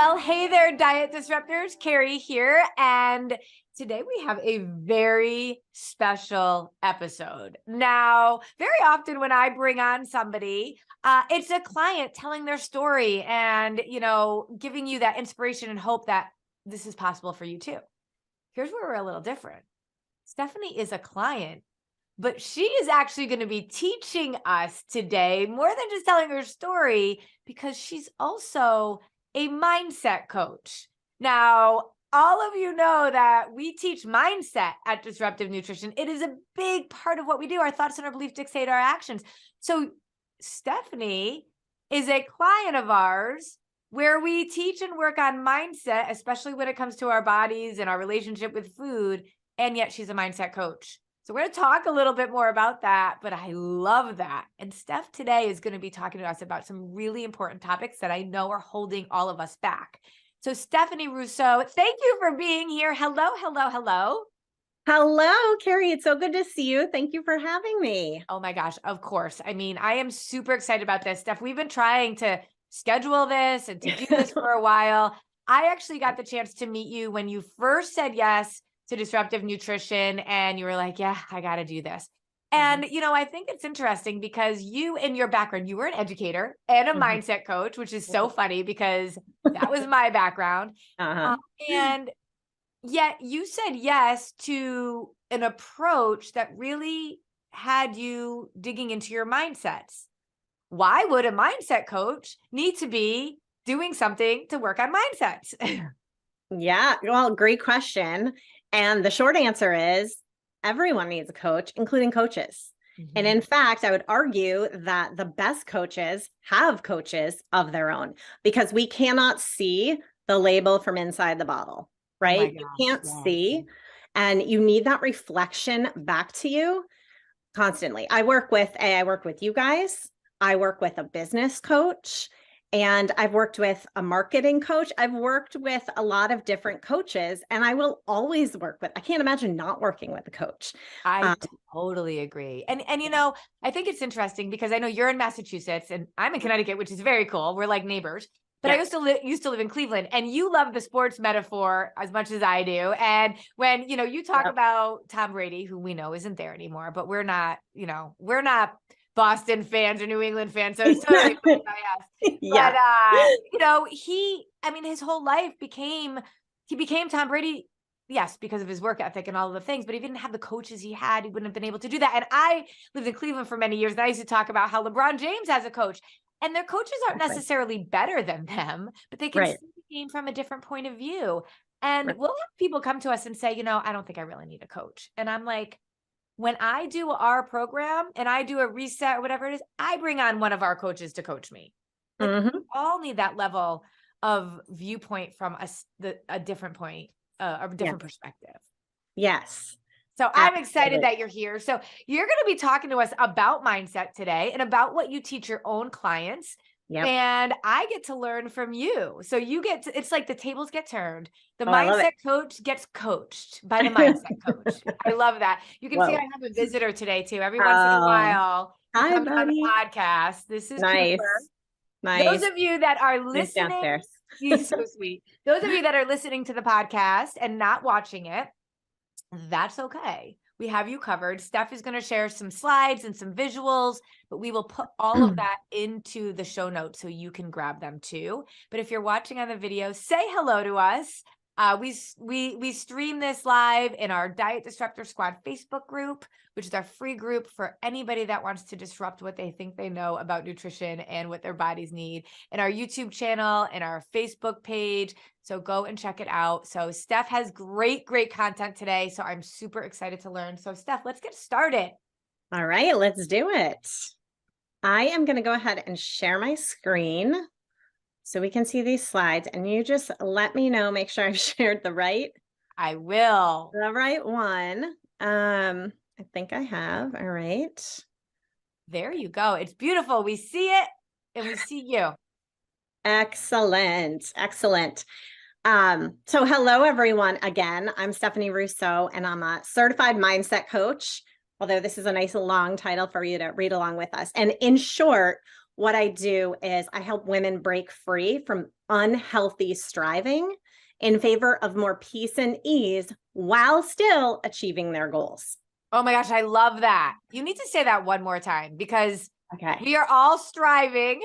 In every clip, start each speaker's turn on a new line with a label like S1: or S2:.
S1: Well, hey there, Diet Disruptors. Carrie here. And today we have a very special episode. Now, very often when I bring on somebody, it's a client telling their story and, giving you that inspiration and hope that this is possible for you too. Here's where we're a little different. Stephanie is a client, but she is actually going to be teaching us today more than just telling her story, because she's also a mindset coach. Now, all of you know that we teach mindset at Disruptive Nutrition. It is a big part of what we do. Our thoughts and our beliefs dictate our actions. So Stephanie is a client of ours where we teach and work on mindset, especially when it comes to our bodies and our relationship with food. And yet she's a mindset coach. So we're going to talk a little bit more about that, but I love that. And Steph today is going to be talking to us about some really important topics that I know are holding all of us back. So Stephanie Russo, thank you for being here. Hello, hello, hello.
S2: Hello, Carrie. It's so good to see you. Thank you for having me.
S1: Oh my gosh, of course. I mean, I am super excited about this, Steph. We've been trying to schedule this and to do this for a while. I actually got the chance to meet you when you first said yes to Disruptive Nutrition, and you were like, yeah, I got to do this. And, I think it's interesting because you, in your background, you were an educator and a mindset coach, which is so funny because that was my background. And yet you said yes to an approach that really had you digging into your mindsets. Why would a mindset coach need to be doing something to work on mindsets?
S2: Yeah, well, great question. And the short answer is everyone needs a coach, including coaches. And in fact, I would argue that the best coaches have coaches of their own, because we cannot see the label from inside the bottle, right? You can't see, and you need that reflection back to you constantly. I work with you guys. I work with a business coach. And I've worked with a marketing coach. I've worked with a lot of different coaches, and I will always I can't imagine not working with a coach.
S1: I totally agree. And I think it's interesting because I know you're in Massachusetts and I'm in Connecticut, which is very cool. We're like neighbors. But I used to live in Cleveland, and you love the sports metaphor as much as I do. And when, you talk about Tom Brady, who we know isn't there anymore, but we're not Boston fans or New England fans. So it's totally fine by us.
S2: Yeah.
S1: But, his whole life he became Tom Brady. Yes, because of his work ethic and all of the things, but he didn't have the coaches he had. He wouldn't have been able to do that. And I lived in Cleveland for many years, and I used to talk about how LeBron James has a coach, and their coaches aren't necessarily better than them, but they can see the game from a different point of view. And we'll have people come to us and say, I don't think I really need a coach. And I'm like, when I do our program and I do a reset or whatever it is, I bring on one of our coaches to coach me. We all need that level of viewpoint from a different point, a different perspective.
S2: Yes.
S1: So I'm excited that you're here. So you're going to be talking to us about mindset today and about what you teach your own clients. Yep. And I get to learn from you. So it's like the tables get turned. The mindset coach gets coached by the mindset coach. I love that. You can see I have a visitor today too. Every once in a while,
S2: hi,
S1: comes on the podcast. This is
S2: nice.
S1: Cooper.
S2: Nice.
S1: Those of you that are listening, he's so sweet. Those of you that are listening to the podcast and not watching it, that's okay. We have you covered. Steph is going to share some slides and some visuals, but we will put all of that into the show notes so you can grab them too. But if you're watching on the video, say hello to us. We stream this live in our Diet Disruptor Squad Facebook group, which is our free group for anybody that wants to disrupt what they think they know about nutrition and what their bodies need, and our YouTube channel and our Facebook page. So go and check it out. So Steph has great content today. So I'm super excited to learn. So Steph, let's get started.
S2: All right, let's do it. I am going to go ahead and share my screen so we can see these slides, and you just let me know, make sure I've shared the right.
S1: I will.
S2: The right one. I think I have. All right.
S1: There you go. It's beautiful. We see it and we see you.
S2: Excellent. Excellent. So hello, everyone. Again, I'm Stephanie Russo, and I'm a certified mindset coach, although this is a nice long title for you to read along with us. And in short, what I do is I help women break free from unhealthy striving in favor of more peace and ease while still achieving their goals.
S1: Oh my gosh, I love that. You need to say that one more time because
S2: Okay.
S1: we are all striving.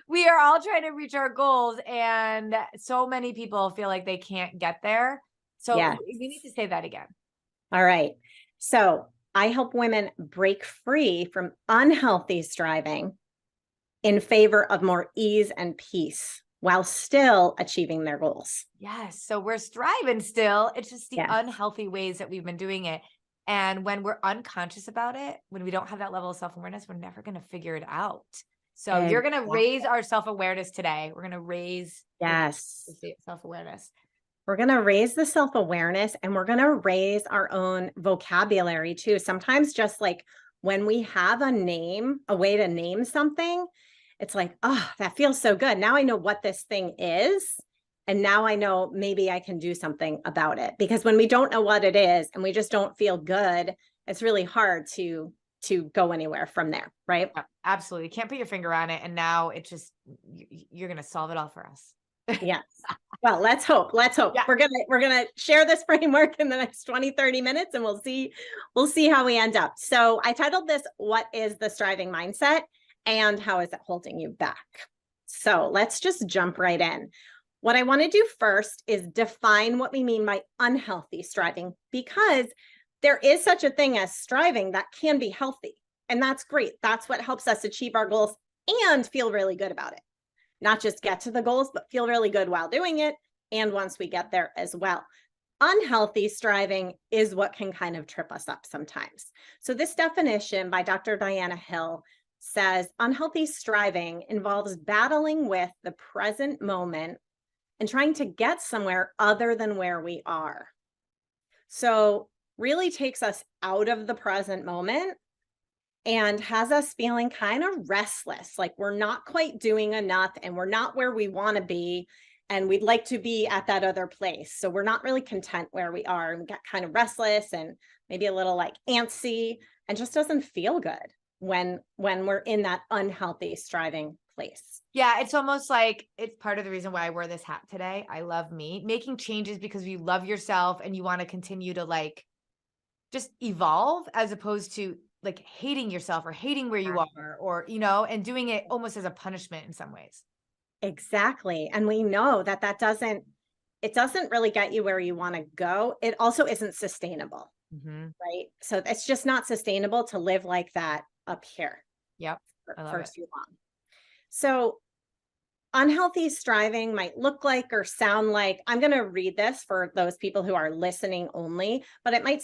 S1: We are all trying to reach our goals, and so many people feel like they can't get there. So
S2: Yes.
S1: you need to say that again.
S2: All right. So I help women break free from unhealthy striving in favor of more ease and peace while still achieving their goals.
S1: Yes. So we're striving still. It's just the
S2: Yes.
S1: unhealthy ways that we've been doing it. And when we're unconscious about it, when we don't have that level of self-awareness, we're never going to figure it out. So you're going to raise our self-awareness today. We're going to raise
S2: Yes.
S1: self-awareness.
S2: We're going to raise the self-awareness, and we're going to raise our own vocabulary too. Sometimes just like when we have a name, a way to name something, it's like, oh, that feels so good. Now I know what this thing is. And now I know maybe I can do something about it. Because when we don't know what it is and we just don't feel good, it's really hard to go anywhere from there, right?
S1: Yeah, absolutely. Can't put your finger on it. And now it's just, you're going to solve it all for us.
S2: Yes. Well, let's hope. Yeah. We're going to share this framework in the next 20, 30 minutes, and we'll see how we end up. So I titled this, What is the Striving Mindset and How is it Holding You Back? So let's just jump right in. What I want to do first is define what we mean by unhealthy striving, because there is such a thing as striving that can be healthy. And that's great. That's what helps us achieve our goals and feel really good about it. Not just get to the goals, but feel really good while doing it. And once we get there as well. Unhealthy striving is what can kind of trip us up sometimes. So this definition by Dr. Diana Hill says unhealthy striving involves battling with the present moment and trying to get somewhere other than where we are. So really takes us out of the present moment and has us feeling kind of restless, like we're not quite doing enough and we're not where we want to be, and we'd like to be at that other place. So we're not really content where we are, and we get kind of restless and maybe a little like antsy, and just doesn't feel good when we're in that unhealthy striving place.
S1: Yeah, it's almost like it's part of the reason why I wear this hat today. I love me. Making changes because you love yourself and you want to continue to like just evolve, as opposed to like hating yourself or hating where you are, or, and doing it almost as a punishment in some ways.
S2: Exactly. And we know that it doesn't really get you where you want to go. It also isn't sustainable, right? So it's just not sustainable to live like that up here.
S1: Yep.
S2: For too long. So unhealthy striving might look like or sound like, I'm going to read this for those people who are listening only, but it might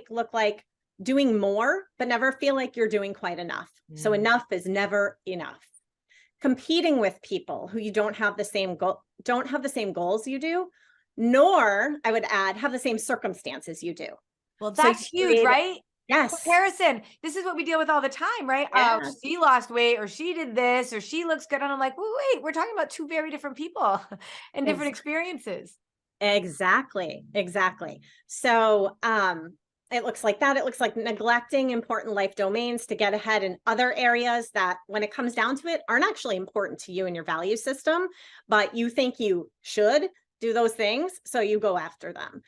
S2: look like doing more, but never feel like you're doing quite enough. So enough is never enough. Competing with people who you don't have the same goals you do, nor, I would add, have the same circumstances you do.
S1: Well, that's huge, right?
S2: Yes.
S1: Comparison. This is what we deal with all the time, right?
S2: Yeah.
S1: She lost weight, or she did this, or she looks good. And I'm like, wait, we're talking about two very different people and different experiences.
S2: Exactly. So, it looks like that. It looks like neglecting important life domains to get ahead in other areas that, when it comes down to it, aren't actually important to you and your value system, but you think you should do those things, so you go after them.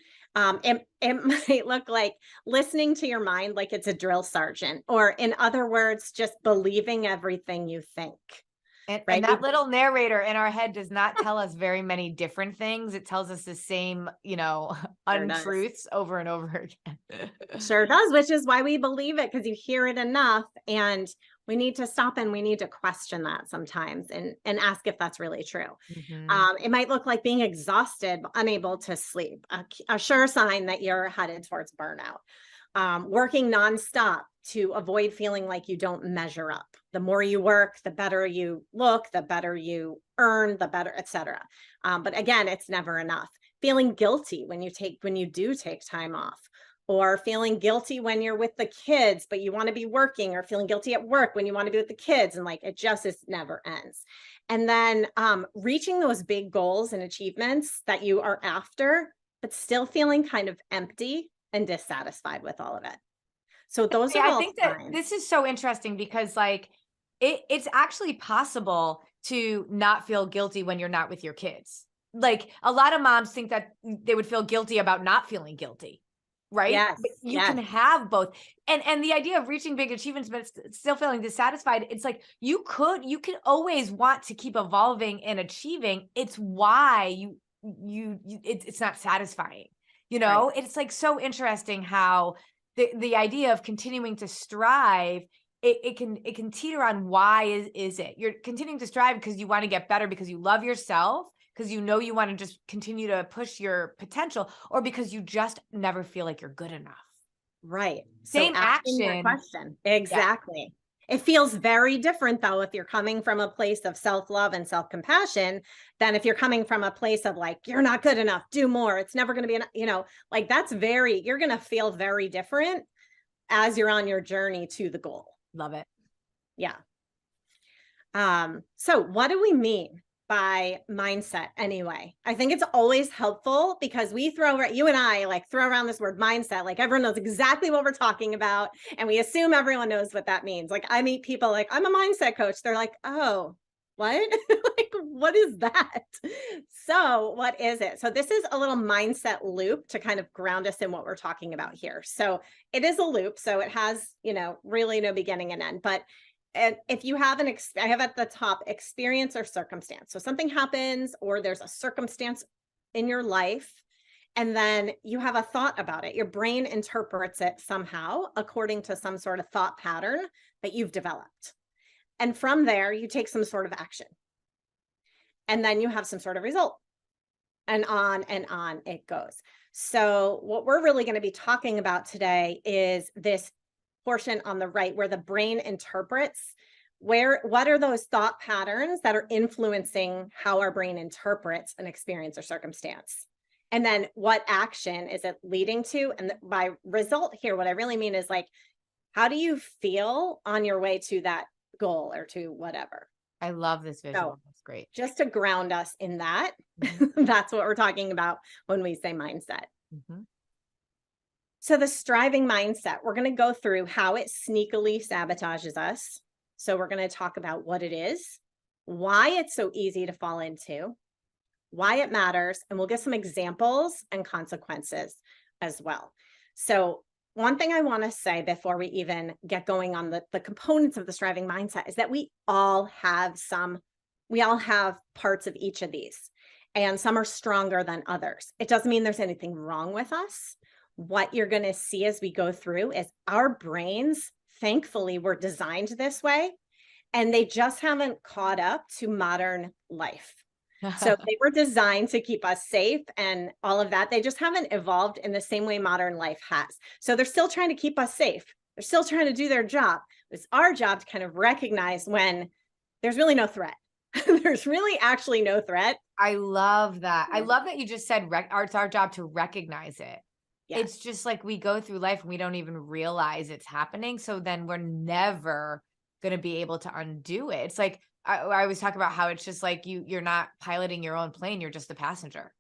S2: It might look like listening to your mind like it's a drill sergeant, or in other words, just believing everything you think.
S1: And that little narrator in our head does not tell us very many different things. It tells us the same, untruths over and over again.
S2: Sure does, which is why we believe it, because you hear it enough, and we need to stop and we need to question that sometimes and ask if that's really true. It might look like being exhausted, unable to sleep, a sure sign that you're headed towards burnout. Working nonstop to avoid feeling like you don't measure up. The more you work, the better you look, the better you earn, the better, etc. But again, it's never enough. Feeling guilty when you do take time off, or feeling guilty when you're with the kids, but you want to be working, or feeling guilty at work when you want to be with the kids. And like, it just never ends. And then reaching those big goals and achievements that you are after, but still feeling kind of empty and dissatisfied with all of it. So those are all
S1: I think that this is so interesting, because like it's actually possible to not feel guilty when you're not with your kids. Like a lot of moms think that they would feel guilty about not feeling guilty, right?
S2: Yes,
S1: But you can
S2: yes,
S1: have both. And the idea of reaching big achievements but still feeling dissatisfied, it's like you can always want to keep evolving and achieving. It's why it's not satisfying. You
S2: right.
S1: know, it's like so interesting how the idea of continuing to strive, it can teeter on why is it you're continuing to strive because you want to get better, because you love yourself, because you know you want to just continue to push your potential, or because you just never feel like you're good enough.
S2: Right. So
S1: Same
S2: asking that
S1: action.
S2: question.
S1: Yeah.
S2: Exactly. It feels very different though if you're coming from a place of self-love and self-compassion than if you're coming from a place of like, you're not good enough, do more. It's never going to be enough, like you're going to feel very different as you're on your journey to the goal.
S1: Love it.
S2: Yeah. So what do we mean by mindset anyway? I think it's always helpful because you and I like throw around this word mindset, like everyone knows exactly what we're talking about. And we assume everyone knows what that means. Like I meet people like, I'm a mindset coach. They're like, oh, what? Like, what is that? So what is it? So this is a little mindset loop to kind of ground us in what we're talking about here. So it is a loop. So it has, really no beginning and end, but and if you have I have at the top experience or circumstance. So something happens or there's a circumstance in your life, and then you have a thought about it. Your brain interprets it somehow according to some sort of thought pattern that you've developed. And from there, you take some sort of action. And then you have some sort of result. And on it goes. So what we're really going to be talking about today is this portion on the right where the brain interprets what are those thought patterns that are influencing how our brain interprets an experience or circumstance, and then what action is it leading to. And by result here, what I really mean is like, how do you feel on your way to that goal or to whatever?
S1: I love this
S2: So
S1: visual. That's great.
S2: just to ground us in that,
S1: Mhm.
S2: that's what we're talking about when we say mindset.
S1: Mhm.
S2: So the striving mindset, we're going to go through how it sneakily sabotages us. So we're going to talk about what it is, why it's so easy to fall into, why it matters, and we'll give some examples and consequences as well. So one thing I want to say before we even get going on the components of the striving mindset is that we all have parts of each of these, and some are stronger than others. It doesn't mean there's anything wrong with us. What you're going to see as we go through is our brains, thankfully, were designed this way, and they just haven't caught up to modern life. So they were designed to keep us safe and all of that. They just haven't evolved in the same way modern life has. So they're still trying to keep us safe. They're still trying to do their job. It's our job to kind of recognize when there's really no threat. There's really actually no threat.
S1: I love that. I love that you just said it's our job to recognize it.
S2: Yes.
S1: It's just like we go through life and we don't even realize it's happening. So then we're never going to be able to undo it. It's like I always talk about how it's just like you're not piloting your own plane. You're just a passenger.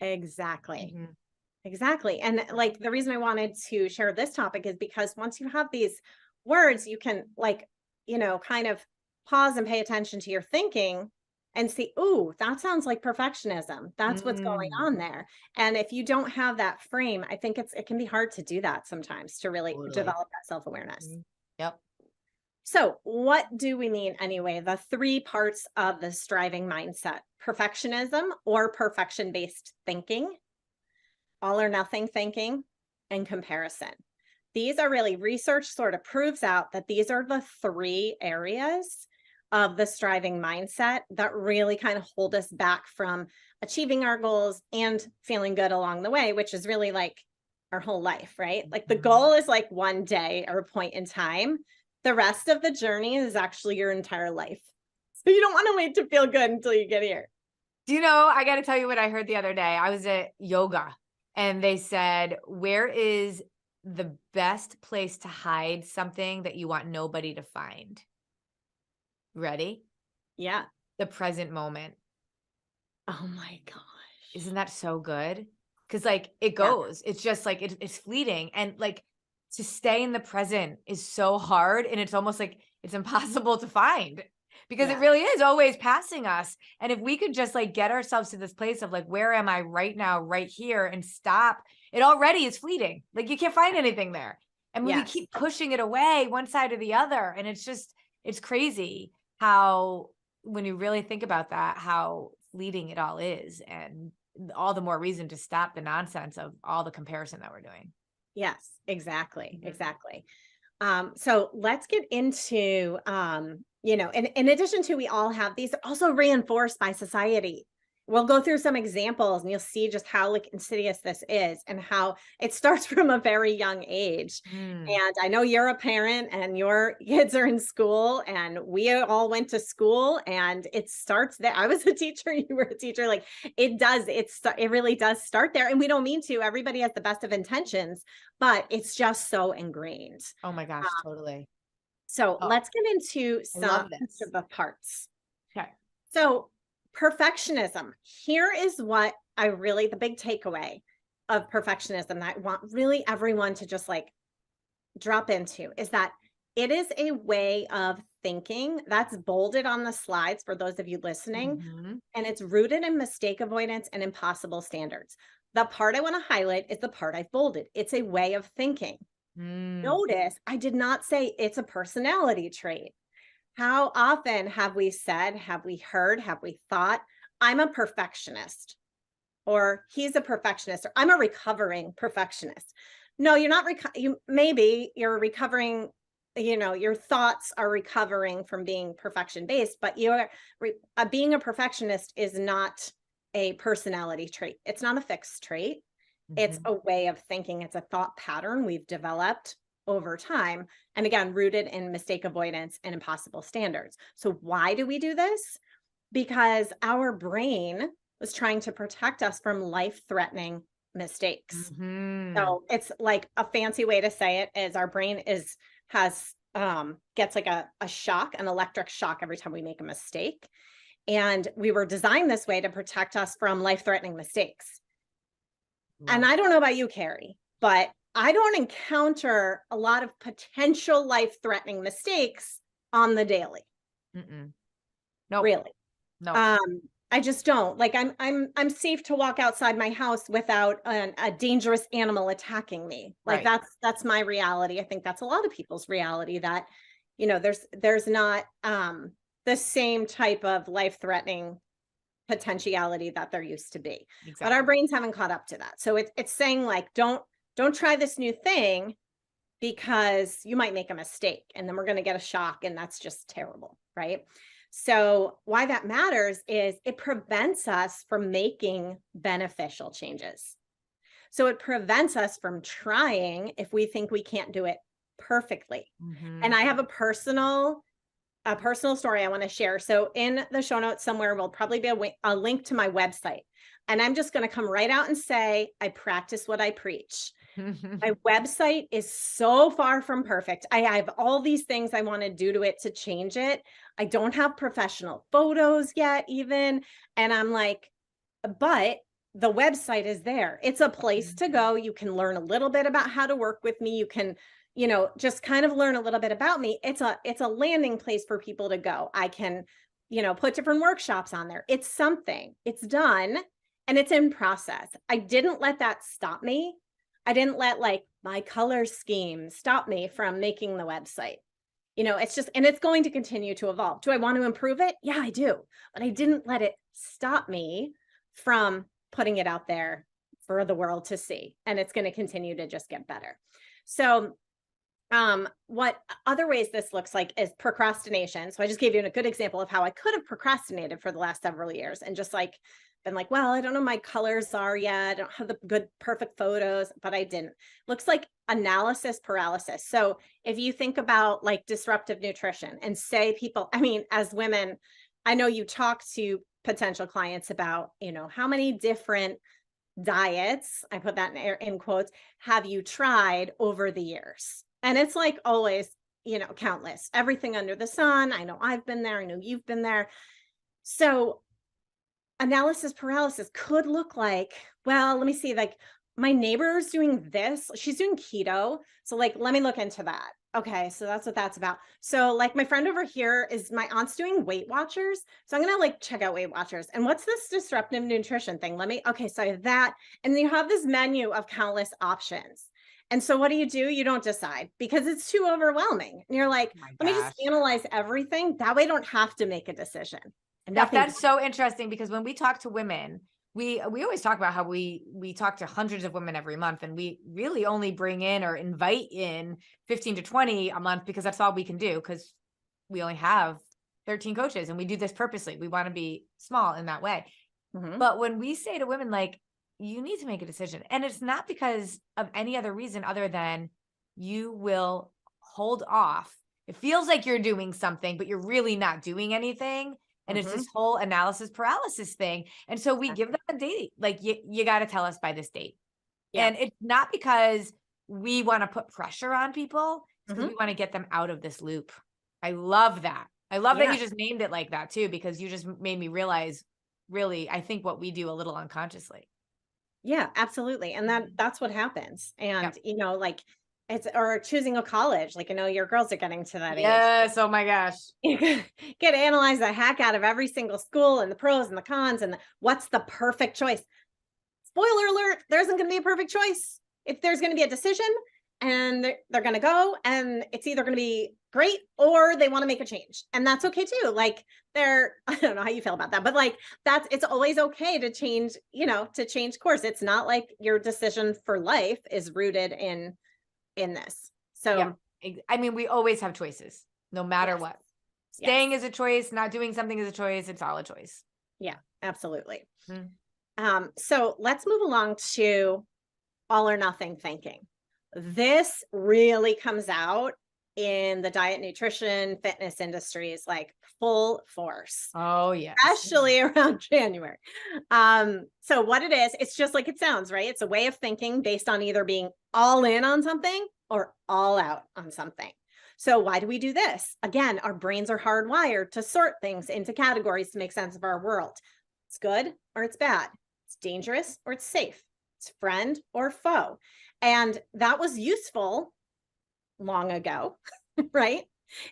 S2: Exactly.
S1: Mhm.
S2: Exactly. And like the reason I wanted to share this topic is because once you have these words, you can kind of pause and pay attention to your thinking and see, ooh, that sounds like perfectionism. That's what's going
S1: Mm,
S2: on there. And if you don't have that frame, I think it can be hard to do that sometimes to really
S1: totally.
S2: develop that self-awareness.
S1: Mhm. Yep.
S2: So, what do we mean anyway? The three parts of the striving mindset: perfectionism or perfection based thinking, all or nothing thinking, and comparison. These are really research sort of proves out that these are the three areas of the striving mindset that really kind of hold us back from achieving our goals and feeling good along the way, which is really like our whole life, right? Like the
S1: Mhm.
S2: goal is like one day or a point in time. The rest of the journey is actually your entire life. So you don't want to wait to feel good until you get here.
S1: Do you know, I got to tell you what I heard the other day. I was at yoga and they said, where is the best place to hide something that you want nobody to find? Ready?
S2: Yeah.
S1: The present moment.
S2: Oh my gosh.
S1: Isn't that so good? Because like it
S2: Yeah.
S1: goes, it's just like it's fleeting. And like to stay in the present is so hard, and it's almost like it's impossible to find because it
S2: Yeah.
S1: really is always passing us. And if we could just like get ourselves to this place of like, where am I right now, right here, and stop, it already is fleeting. Like you can't find anything there. And when we
S2: Yes.
S1: keep pushing it away one side or the other, and it's crazy how, when you really think about that, how fleeting it all is, and all the more reason to stop the nonsense of all the comparison that we're doing.
S2: Yes, exactly.
S1: Mhm.
S2: Exactly. So let's get into, in addition to, we all have these, they're also reinforced by society. We'll go through some examples and you'll see just how like insidious this is and how it starts from a very young age.
S1: Mm.
S2: And I know you're a parent and your kids are in school and we all went to school and it starts there. I was a teacher, you were a teacher. Like it really does start there. And we don't mean to, everybody has the best of intentions, but it's just so ingrained.
S1: Oh my gosh, totally.
S2: So
S1: Oh,
S2: let's get into
S1: I love
S2: some
S1: this.
S2: of the parts.
S1: Okay.
S2: So perfectionism. Here is what the big takeaway of perfectionism that I want really everyone to just like drop into is that it is a way of thinking that's bolded on the slides for those of you listening,
S1: Mhm.
S2: and it's rooted in mistake avoidance and impossible standards. The part I want to highlight is the part I've bolded. It's a way of thinking.
S1: Mm.
S2: Notice I did not say it's a personality trait. How often have we said, have we heard, have we thought, I'm a perfectionist, or he's a perfectionist, or I'm a recovering perfectionist? No, you're not. Maybe you're recovering. Your thoughts are recovering from being perfection based, but being a perfectionist is not a personality trait. It's not a fixed trait. It's
S1: Mhm.
S2: a way of thinking. It's a thought pattern we've developed over time. And again, rooted in mistake avoidance and impossible standards. So, why do we do this? Because our brain was trying to protect us from life threatening mistakes.
S1: Mhm.
S2: So, it's like a fancy way to say it is our brain gets like a shock, an electric shock every time we make a mistake. And we were designed this way to protect us from life threatening mistakes. And
S1: Love.
S2: I don't know about you, Carrie, but I don't encounter a lot of potential life-threatening mistakes on the daily,
S1: Mm-mm. Nope.
S2: really.
S1: Nope.
S2: Um, I just don't. Like I'm safe to walk outside my house without a dangerous animal attacking me. Like
S1: Right.
S2: that's my reality. I think that's a lot of people's reality that, there's not the same type of life-threatening potentiality that there used to be. But our
S1: Exactly.
S2: brains haven't caught up to that. So it's saying like don't try this new thing because you might make a mistake and then we're going to get a shock and that's just terrible, right? So why that matters is it prevents us from making beneficial changes. So it prevents us from trying if we think we can't do it perfectly. And
S1: Mhm.
S2: I have a personal story I want to share. So in the show notes somewhere will probably be a link to my website. And I'm just going to come right out and say, I practice what I preach. My website is so far from perfect. I have all these things I want to do to it to change it. I don't have professional photos yet, even. And I'm like, but the website is there. It's a place to go. You can learn a little bit about how to work with me. You can, just kind of learn a little bit about me. It's a landing place for people to go. I can, put different workshops on there. It's something. It's done and it's in process. I didn't let that stop me. I didn't let like my color scheme stop me from making the website. It's just, and it's going to continue to evolve. Do I want to improve it? Yeah, I do. But I didn't let it stop me from putting it out there for the world to see. And it's going to continue to just get better. So, what other ways this looks like is procrastination. So I just gave you a good example of how I could have procrastinated for the last several years and just like been like, well, I don't know my colors are yet. I don't have the good, perfect photos, but I didn't. Looks like analysis paralysis. So if you think about like disruptive nutrition and say people, I mean, as women, I know you talk to potential clients about, how many different diets, I put that in quotes, have you tried over the years? And it's like always, countless, everything under the sun. I know I've been there. I know you've been there. So analysis paralysis could look like, well, let me see, like, my neighbor's doing this. She's doing keto. So like, let me look into that. Okay. So that's what that's about. So like my friend over here is my aunt's doing Weight Watchers. So I'm going to like check out Weight Watchers. And what's this disruptive nutrition thing? Okay. So I have that. And then you have this menu of countless options. And so what do? You don't decide because it's too overwhelming. And you're like,
S1: Oh my
S2: let me just
S1: gosh.
S2: analyze everything. That way I don't have to make a decision. And
S1: That's so interesting because when we talk to women, we always talk about how we talk to hundreds of women every month, and we really only bring in or invite in 15 to 20 a month because that's all we can do, because we only have 13 coaches and we do this purposely. We want to be small in that way.
S2: Mhm.
S1: But when we say to women, like, you need to make a decision, and it's not because of any other reason other than you will hold off. It feels like you're doing something, but you're really not doing anything. And it's
S2: Mhm.
S1: this whole analysis paralysis thing. And so we give them a date, like, you got to tell us by this date.
S2: Yeah.
S1: And it's not because we want to put pressure on people, it's because
S2: Mhm.
S1: we want to get them out of this loop. I love that. I love that
S2: Yeah.
S1: you just named it like that too, because you just made me realize, really, I think what we do a little unconsciously.
S2: Yeah, absolutely. And that's what happens. And,
S1: Yep.
S2: like it's, or choosing a college, like, your girls are getting to that age.
S1: Yes. Oh my gosh.
S2: You get to analyze the heck out of every single school and the pros and the cons and what's the perfect choice. Spoiler alert, there isn't going to be a perfect choice. If there's going to be a decision and they're going to go, and it's either going to be great or they want to make a change. And that's okay too. Like I don't know how you feel about that, but like it's always okay to change, to change course. It's not like your decision for life is rooted in this.
S1: Yeah.
S2: So
S1: I mean, we always have choices, no matter
S2: yes,
S1: what.
S2: yes,
S1: Staying is a choice, not doing something is a choice. It's all a choice.
S2: yeah, absolutely.
S1: Mm.
S2: So let's move along to all or nothing thinking. This really comes out in the diet, nutrition, fitness industries, like full force,
S1: Oh, yes.
S2: especially around January. So what it is, it's just like it sounds, right? It's a way of thinking based on either being all in on something or all out on something. So why do we do this? Again, our brains are hardwired to sort things into categories to make sense of our world. It's good or it's bad. It's dangerous or it's safe. It's friend or foe. And that was useful long ago, right?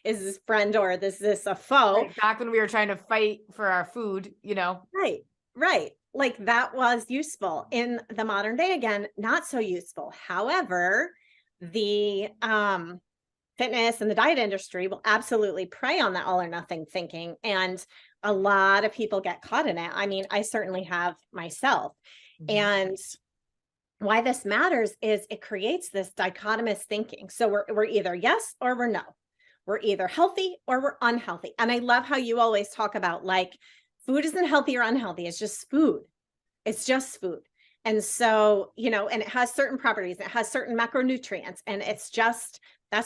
S2: Is this friend or is this a foe?
S1: Right, back when we were trying to fight for our food,
S2: Right, right. Like that was useful. In the modern day, again, not so useful. However, the fitness and the diet industry will absolutely prey on that all or nothing thinking. And a lot of people get caught in it. I mean, I certainly have myself.
S1: Mhm.
S2: And why this matters is it creates this dichotomous thinking. So we're either yes or we're no. We're either healthy or we're unhealthy. And I love how you always talk about like food isn't healthy or unhealthy. It's just food. It's just food. And so, and it has certain properties, it has certain macronutrients, and that's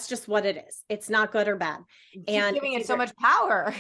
S2: just what it is. It's not good or bad.
S1: You keep
S2: And
S1: giving
S2: it's
S1: it so
S2: either,
S1: much power.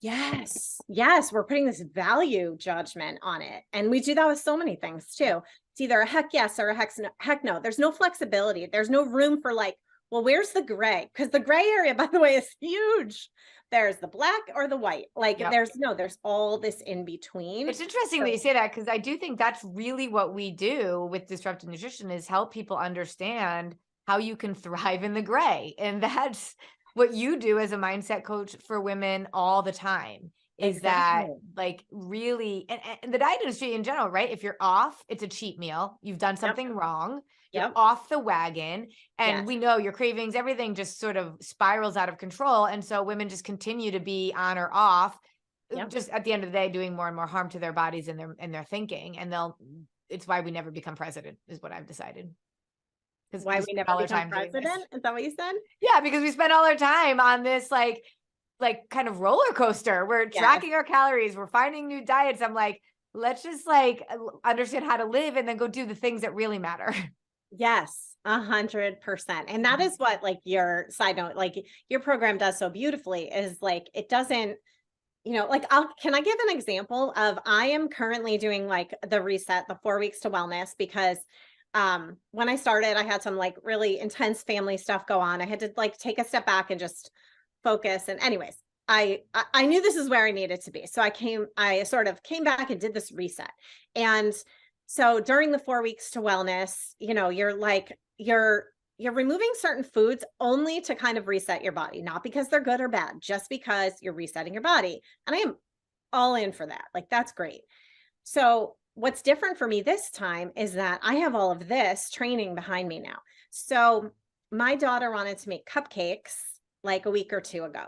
S2: yes, yes, we're putting this value judgment on it. And we do that with so many things too. It's either a heck yes or a heck no. There's no flexibility. There's no room for like, well, where's the gray? Because the gray area, by the way, is huge. There's the black or the white. Like
S1: Yep.
S2: there's all this in between.
S1: It's interesting that you say that, because I do think that's really what we do with Disruptive Nutrition, is help people understand how you can thrive in the gray. And that's what you do as a mindset coach for women all the time, is that
S2: Exactly.
S1: like really, and the diet industry in general, right? If you're off, it's a cheat meal. You've done
S2: Yep.
S1: something wrong. You're
S2: Yep.
S1: off the wagon. And
S2: Yes.
S1: we know your cravings, everything just sort of spirals out of control. And so women just continue to be on or off,
S2: Yep.
S1: just at the end of the day, doing more and more harm to their bodies and their thinking. And it's why we never become president, is what I've decided. Because
S2: Why we never
S1: all our
S2: become
S1: time doing this.
S2: president? Is that what you said?
S1: Yeah, because we spend all our time on this like kind of roller coaster. We're
S2: Yes.
S1: tracking our calories, we're finding new diets. I'm like, let's just like understand how to live and then go do the things that really matter.
S2: Yes, 100%. And that is what like your side note, like your program does so beautifully is like, it doesn't, like can I give an example of, I am currently doing like the reset, the 4 weeks to wellness, because when I started, I had some like really intense family stuff go on. I had to like take a step back and just focus. And anyways, I knew this is where I needed to be. So I sort of came back and did this reset. And So during the 4 weeks to wellness, you're like, you're removing certain foods only to kind of reset your body, not because they're good or bad, just because you're resetting your body. And I am all in for that. Like, that's great. So what's different for me this time is that I have all of this training behind me now. So my daughter wanted to make cupcakes like a week or two ago.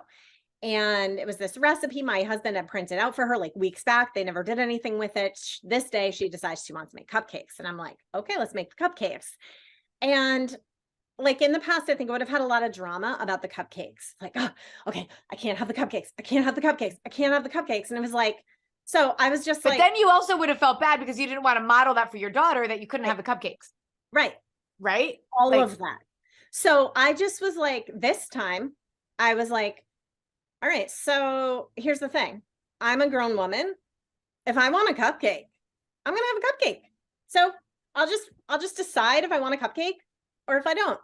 S2: And it was this recipe my husband had printed out for her like weeks back. They never did anything with it. This day she decides she wants to make cupcakes. And I'm like, okay, let's make the cupcakes. And like in the past, I think I would have had a lot of drama about the cupcakes. Like, oh, okay, I can't have the cupcakes. I can't have the cupcakes. I can't have the cupcakes. And it was like, so I was just
S1: But
S2: like,
S1: then you also would have felt bad because you didn't want to model that for your daughter, that you couldn't have the cupcakes.
S2: right.
S1: Right.
S2: All of that. So I just was like, this time I was like, all right, so here's the thing. I'm a grown woman. If I want a cupcake, I'm going to have a cupcake. So I'll just decide if I want a cupcake or if I don't.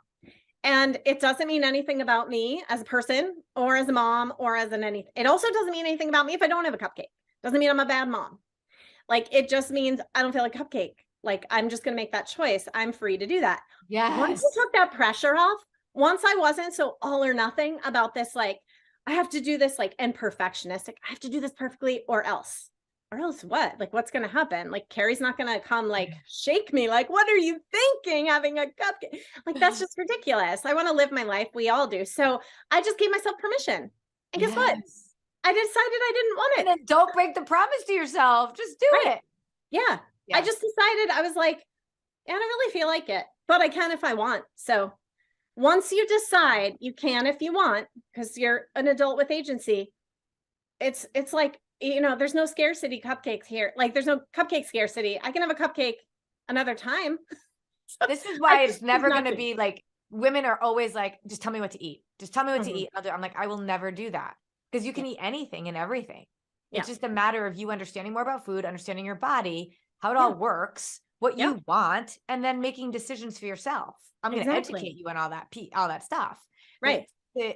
S2: And it doesn't mean anything about me as a person or as a mom or as an anything. It also doesn't mean anything about me if I don't have a cupcake. Doesn't mean I'm a bad mom. Like, it just means I don't feel like cupcake. Like, I'm just going to make that choice. I'm free to do that.
S1: Yes.
S2: Once I took that pressure off, once I wasn't so all or nothing about this, like, I have to do this, like, and perfectionistic. I have to do this perfectly or else what? Like, what's going to happen? Like, Carrie's not going to come like shake me. Like, what are you thinking having a cupcake? Like, that's just ridiculous. I want to live my life. We all do. So I just gave myself permission. And guess what? I decided I didn't want it.
S1: And then don't break the promise to yourself. Just do it.
S2: Yeah. I just decided, I was like, I don't really feel like it, but I can if I want. So once you decide, you can if you want, because you're an adult with agency. It's like, there's no scarcity cupcakes here. Like, there's no cupcake scarcity. I can have a cupcake another time.
S1: This is why it's never going to be like, women are always like, just tell me what to eat. Just tell me what to eat. I'm like, I will never do that, because you can eat anything and everything. It's just a matter of you understanding more about food, understanding your body, how it all works, what you want, and then making decisions for yourself. I'm going to educate you on all that stuff.
S2: Right.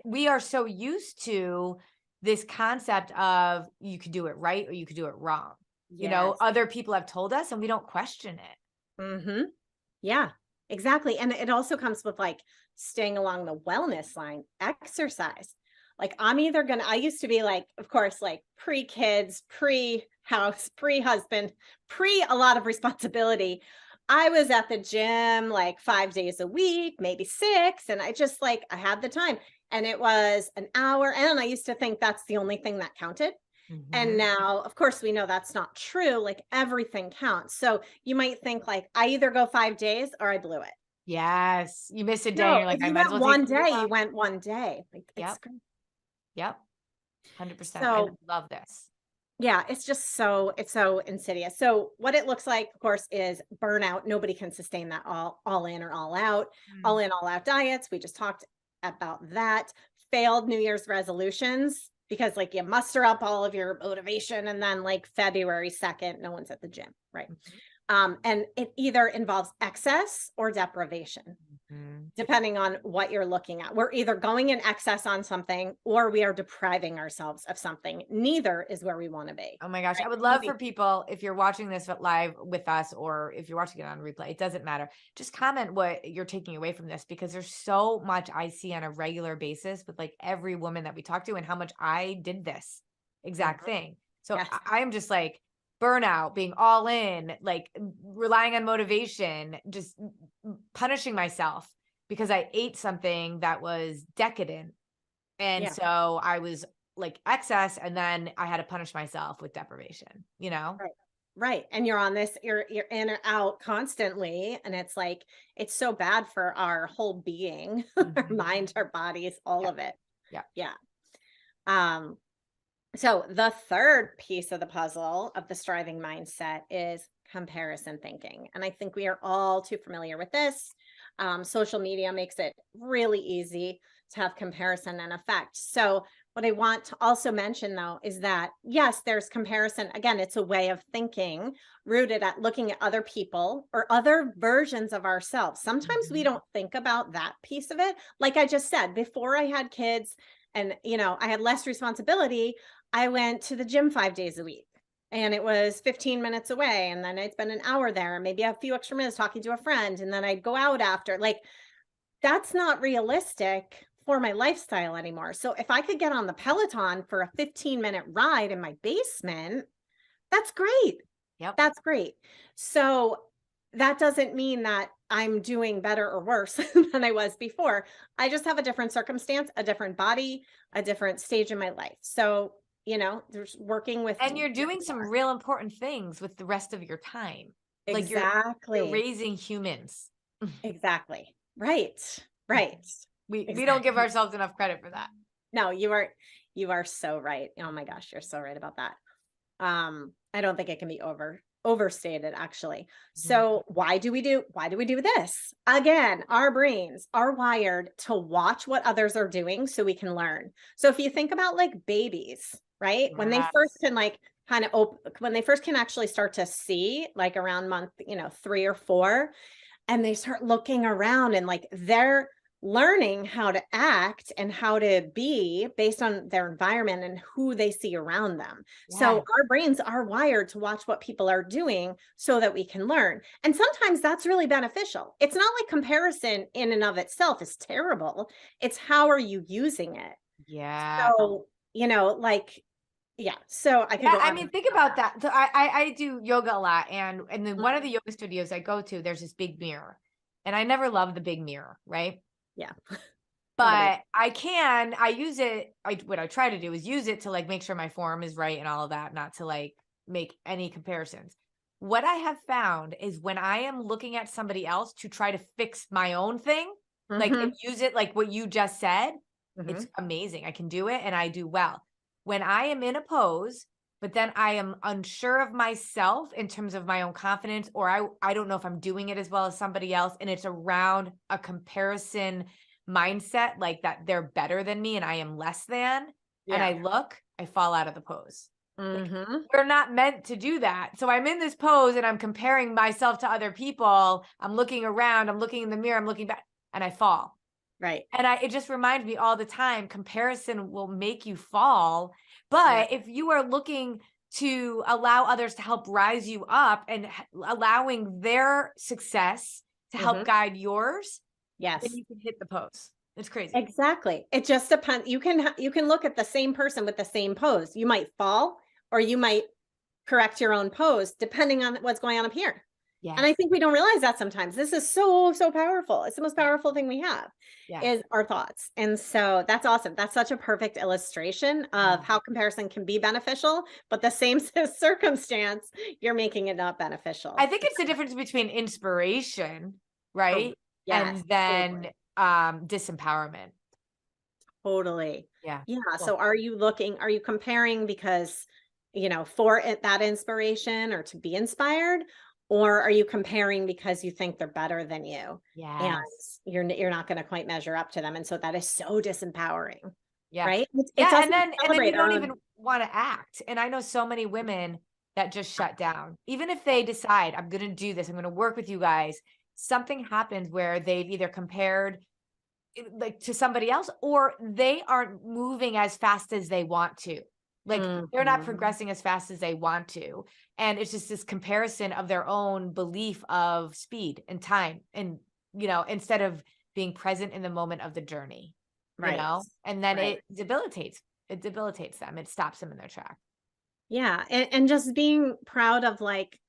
S1: We are so used to this concept of you could do it right or you could do it wrong.
S2: Yes.
S1: Other people have told us and we don't question it.
S2: Mm-hmm. Yeah, exactly. And it also comes with like staying along the wellness line, exercise. Like, I used to be like, of course, like pre-kids, pre-house, pre-husband, a lot of responsibility. I was at the gym like 5 days a week, maybe 6. And I just like, I had the time, and it was an hour. And I used to think that's the only thing that counted. And now, of course, we know that's not true. Like, everything counts. So you might think like, I either go 5 days or I blew it.
S1: Yes. You miss a day.
S2: No,
S1: and you're like,
S2: if you went one day, you went one day. Like, it's great.
S1: Yep. 100%.
S2: So,
S1: I love this.
S2: Yeah, it's so insidious. So what it looks like, of course, is burnout. Nobody can sustain that all in or all out. All in, all out diets. We just talked about that. Failed New Year's resolutions, because like you muster up all of your motivation and then like February 2nd, no one's at the gym, right? And it either involves excess or deprivation, depending on what you're looking at. We're either going in excess on something or we are depriving ourselves of something. Neither is where we want to be.
S1: Oh my gosh.
S2: Right?
S1: I would love for people, if you're watching this live with us, or if you're watching it on replay, it doesn't matter. Just comment what you're taking away from this, because there's so much I see on a regular basis with like every woman that we talk to, and how much I did this exact thing. So I'm just like, burnout, being all in, like relying on motivation, just punishing myself because I ate something that was decadent. And so I was like excess, and then I had to punish myself with deprivation,
S2: Right. And you're on this, you're in or out constantly. And it's like, it's so bad for our whole being, our mind, our bodies, all of it. Yeah. So the third piece of the puzzle of the striving mindset is comparison thinking. And I think we are all too familiar with this. Social media makes it really easy to have comparison and effect. So what I want to also mention, though, is that, yes, there's comparison. Again, it's a way of thinking rooted at looking at other people or other versions of ourselves. Sometimes we don't think about that piece of it. Like I just said, before I had kids and, I had less responsibility, I went to the gym 5 days a week. and it was 15 minutes away, and then I'd spend an hour there and maybe a few extra minutes talking to a friend, and then I'd go out after. Like, that's not realistic for my lifestyle anymore. So if I could get on the Peloton for a 15-minute ride in my basement, that's great.
S1: Yep.
S2: That's great. So that doesn't mean that I'm doing better or worse than I was before. I just have a different circumstance, a different body, a different stage in my life. So, there's working with.
S1: And you're doing some real important things with the rest of your time. Like
S2: Exactly.
S1: you're raising humans.
S2: Exactly. Right. Right.
S1: We don't give ourselves enough credit for that.
S2: No, you are so right. Oh my gosh, you're so right about that. I don't think it can be overstated, actually. So why do we do this? Again, our brains are wired to watch what others are doing so we can learn. So if you think about like babies, right? When they first can like when they first can actually start to see, like around month, 3 or 4, and they start looking around and like they're learning how to act and how to be based on their environment and who they see around them.
S1: Yeah.
S2: So our brains are wired to watch what people are doing so that we can learn. And sometimes that's really beneficial. It's not like comparison in and of itself is terrible. It's how are you using it?
S1: Yeah.
S2: So, yeah. So I could go
S1: I mean, think about that. So I do yoga a lot, and then one of the yoga studios I go to, there's this big mirror, and I never loved the big mirror, right?
S2: Yeah.
S1: But I use it. What I try to do is use it to like make sure my form is right and all of that, not to like make any comparisons. What I have found is when I am looking at somebody else to try to fix my own thing, like and use it like what you just said, it's amazing. I can do it and I do well. When I am in a pose, but then I am unsure of myself in terms of my own confidence, or I don't know if I'm doing it as well as somebody else, and it's around a comparison mindset, like that they're better than me and I am less than, and I fall out of the pose. Like, we're not meant to do that. So I'm in this pose and I'm comparing myself to other people. I'm looking around, I'm looking in the mirror, I'm looking back, and I fall.
S2: Right.
S1: And it just reminds me all the time, comparison will make you fall. But if you are looking to allow others to help rise you up and allowing their success to help guide yours, then you can hit the pose. It's crazy.
S2: Exactly. It just depends. You can look at the same person with the same pose. You might fall or you might correct your own pose depending on what's going on up here. Yes. And I think we don't realize that sometimes. This is so, so powerful. It's the most powerful thing we have is our thoughts. And so that's awesome. That's such a perfect illustration of how comparison can be beneficial, but the same circumstance, you're making it not beneficial.
S1: I think it's the difference between inspiration, right? And then disempowerment.
S2: Totally.
S1: Yeah.
S2: Yeah. Cool. So are you comparing because, for that inspiration or to be inspired? Or are you comparing because you think they're better than you?
S1: Yeah.
S2: And you're not going to quite measure up to them. And so that is so disempowering.
S1: Yeah.
S2: Right.
S1: And then you don't even want to act. And I know so many women that just shut down. Even if they decide, I'm going to do this, I'm going to work with you guys, something happens where they've either compared like to somebody else, or they aren't moving as fast as they want to. Like they're not progressing as fast as they want to. And it's just this comparison of their own belief of speed and time. And, instead of being present in the moment of the journey, and then it debilitates them. It stops them in their track.
S2: Yeah. And just being proud of like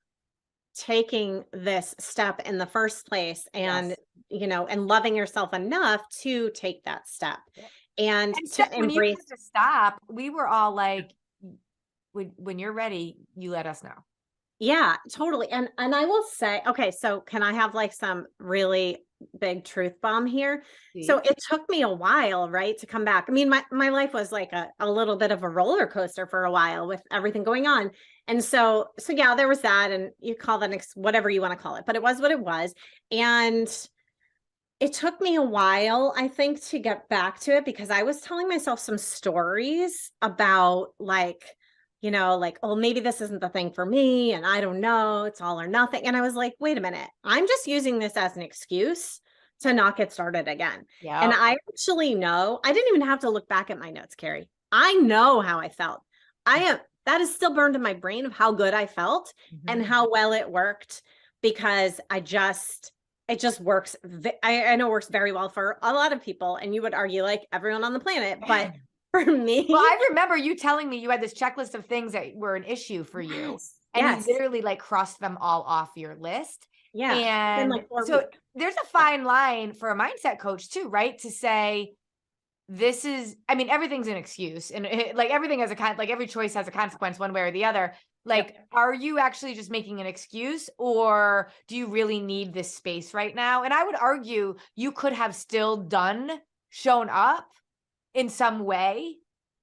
S2: taking this step in the first place and, and loving yourself enough to take that step. And to
S1: when you had to stop, we were all like, when you're ready, you let us know.
S2: Yeah, totally. And I will say, okay, so can I have like some really big truth bomb here? So it took me a while, right, to come back. I mean, my life was like a little bit of a roller coaster for a while with everything going on. And so yeah, there was that, and you call that whatever you want to call it, but it was what it was. And it took me a while, I think, to get back to it because I was telling myself some stories about like, oh, maybe this isn't the thing for me. And I don't know, it's all or nothing. And I was like, wait a minute, I'm just using this as an excuse to not get started again. Yeah. And I actually know, I didn't even have to look back at my notes, Carrie. I know how I felt. that is still burned in my brain of how good I felt and
S1: Mhm.
S2: how well it worked, because it just works. I know it works very well for a lot of people, and you would argue like everyone on the planet, but for
S1: Well,
S2: me,
S1: I remember you telling me you had this checklist of things that were an issue for you,
S2: yes,
S1: and you
S2: yes,
S1: literally like crossed them all off your list.
S2: yeah, within
S1: And
S2: like 4 weeks.
S1: so there's a
S2: Yeah,
S1: fine line for a mindset coach too, right? To say, this is, I mean, everything's an excuse, and like everything has a like every choice has a consequence one way or the other. Like,
S2: yep,
S1: are you actually just making an excuse, or do you really need this space right now? And I would argue you could have still shown up in some way.